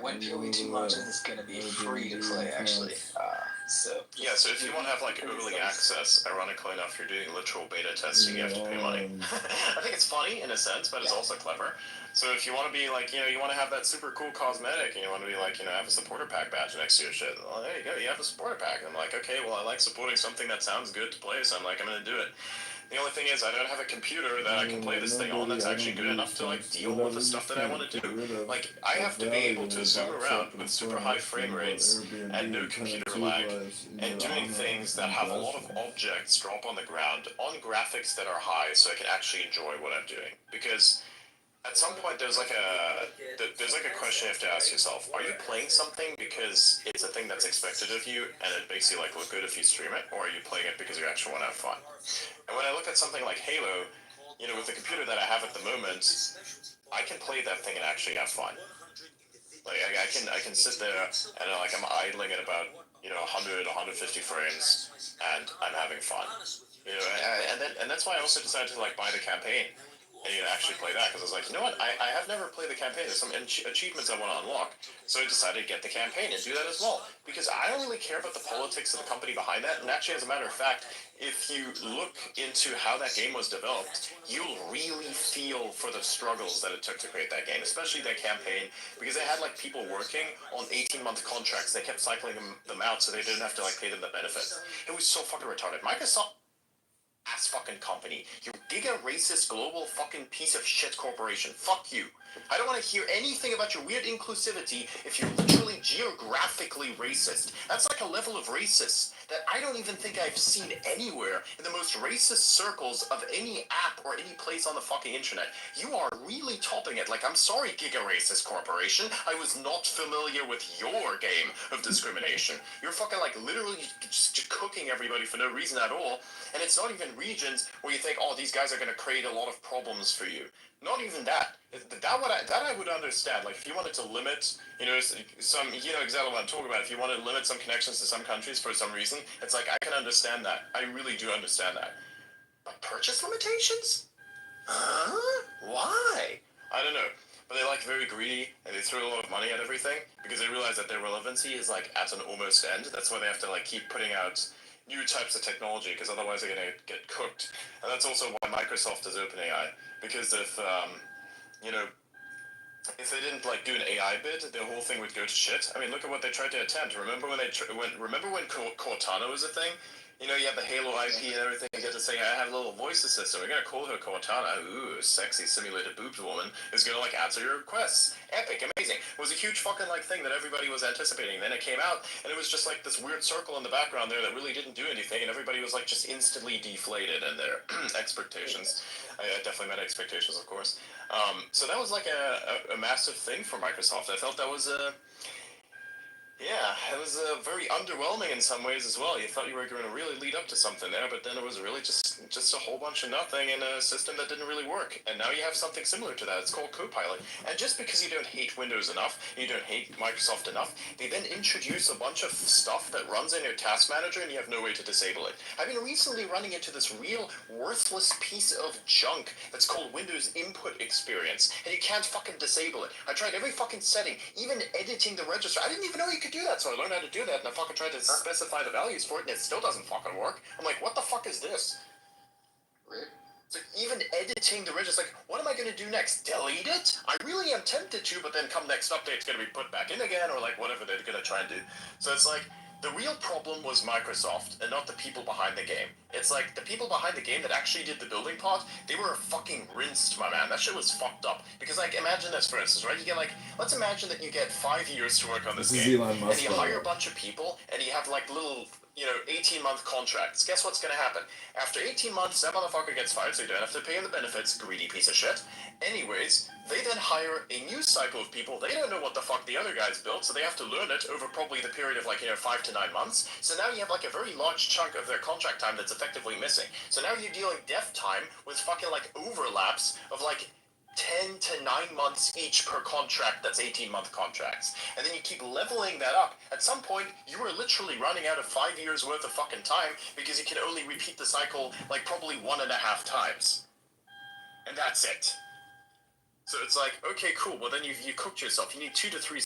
Wouldn't pay way too much, and it's gonna be free to play actually. Yeah, so if you want to have like early access, ironically enough, you're doing literal beta testing, you have to pay money. I think it's funny in a sense, but it's also clever. So if you want to be like, you want to have that super cool cosmetic, and you want to be like, have a supporter pack badge next to your shit. Well, there you go, you have a supporter pack. And I'm like, okay, well, I like supporting something that sounds good to play, so I'm like, I'm gonna do it. The only thing is, I don't have a computer that I can play this thing on that's actually good enough to like deal with the stuff that I want to do. Like, I have to be able to zoom around with super high frame rates and no computer lag, and doing things that have a lot of objects drop on the ground on graphics that are high, so I can actually enjoy what I'm doing. Because at some point there's like a question you have to ask yourself: are you playing something because it's a thing that's expected of you and it makes you like look good if you stream it, or are you playing it because you actually want to have fun? And when I look at something like Halo, with the computer that I have at the moment, I can play that thing and actually have fun. Like I can sit there and like I'm idling at about 100 150 frames and I'm having fun. And that's why I also decided to like buy the campaign and actually play that, because I was like, you know what, I have never played the campaign. There's some achievements I want to unlock, so I decided to get the campaign and do that as well, because I don't really care about the politics of the company behind that. And actually, as a matter of fact, if you look into how that game was developed, you'll really feel for the struggles that it took to create that game, especially that campaign, because they had like people working on 18-month contracts. They kept cycling them out so they didn't have to like pay them the benefits. It was so fucking retarded. Microsoft ass fucking company. You giga racist global fucking piece of shit corporation. Fuck you. I don't want to hear anything about your weird inclusivity if you're literally geographically racist. That's like a level of racist that I don't even think I've seen anywhere in the most racist circles of any app or any place on the fucking internet. You are really topping it. Like, I'm sorry, Giga Racist Corporation. I was not familiar with your game of discrimination. You're fucking like literally just cooking everybody for no reason at all. And it's not even regions where you think, oh, these guys are going to create a lot of problems for you. Not even that. That I would understand. Like, if you wanted to limit, some, exactly what I'm talking about. If you wanted to limit some connections to some countries for some reason, it's like, I can understand that. I really do understand that. But purchase limitations? Huh? Why? I don't know. But they like very greedy, and they throw a lot of money at everything because they realize that their relevancy is like at an almost end. That's why they have to like keep putting out new types of technology, because otherwise they're gonna get cooked. And that's also why Microsoft is OpenAI, because you know if they didn't like do an AI bit, the whole thing would go to shit. I mean, look at what they tried to attempt. Remember when Cortana was a thing? You have the Halo IP and everything. You get to say, I have a little voice assistant. We're gonna call her Cortana. Ooh, sexy simulated boobs woman is gonna like answer your requests. Epic, amazing. It was a huge fucking like thing that everybody was anticipating. Then it came out, and it was just like this weird circle in the background there that really didn't do anything, and everybody was like just instantly deflated in their expectations. I definitely met expectations, of course. So that was like a massive thing for Microsoft. I felt that was it was very underwhelming in some ways as well. You thought you were going to really lead up to something there, but then it was really just a whole bunch of nothing in a system that didn't really work. And now you have something similar to that. It's called Copilot. And just because you don't hate Windows enough, you don't hate Microsoft enough, they then introduce a bunch of stuff that runs in your task manager and you have no way to disable it. I've been recently running into this real worthless piece of junk that's called Windows Input Experience, and you can't fucking disable it. I tried every fucking setting, even editing the register. I didn't even know you could do that, so I learned how to do that, and I fucking tried to specify the values for it, and it still doesn't fucking work. I'm like, what the fuck is this? Weird. So even editing the register, like, what am I going to do next? Delete it? I really am tempted to, but then come next update, it's going to be put back in again, or like whatever they're going to try and do. So it's like, the real problem was Microsoft and not the people behind the game. It's like the people behind the game that actually did the building part, they were fucking rinsed, my man. That shit was fucked up. Because like, imagine this for instance, right? You get like, let's imagine that you get 5 years to work on this game, and you hire a bunch of people, and you have like little 18-month contracts. Guess what's gonna happen? After 18 months, that motherfucker gets fired, so you don't have to pay him the benefits, greedy piece of shit. Anyways, they then hire a new cycle of people. They don't know what the fuck the other guys built, so they have to learn it over probably the period of 5 to 9 months. So now you have like a very large chunk of their contract time that's effectively missing. So now you're dealing dev time with fucking like overlaps of like 10 to 9 months each per contract that's 18-month contracts. And then you keep leveling that up. At some point, you are literally running out of 5 years worth of fucking time because you can only repeat the cycle like probably 1.5 times. And that's it. So it's like, okay, cool, well then you cooked yourself. You need 2 to 3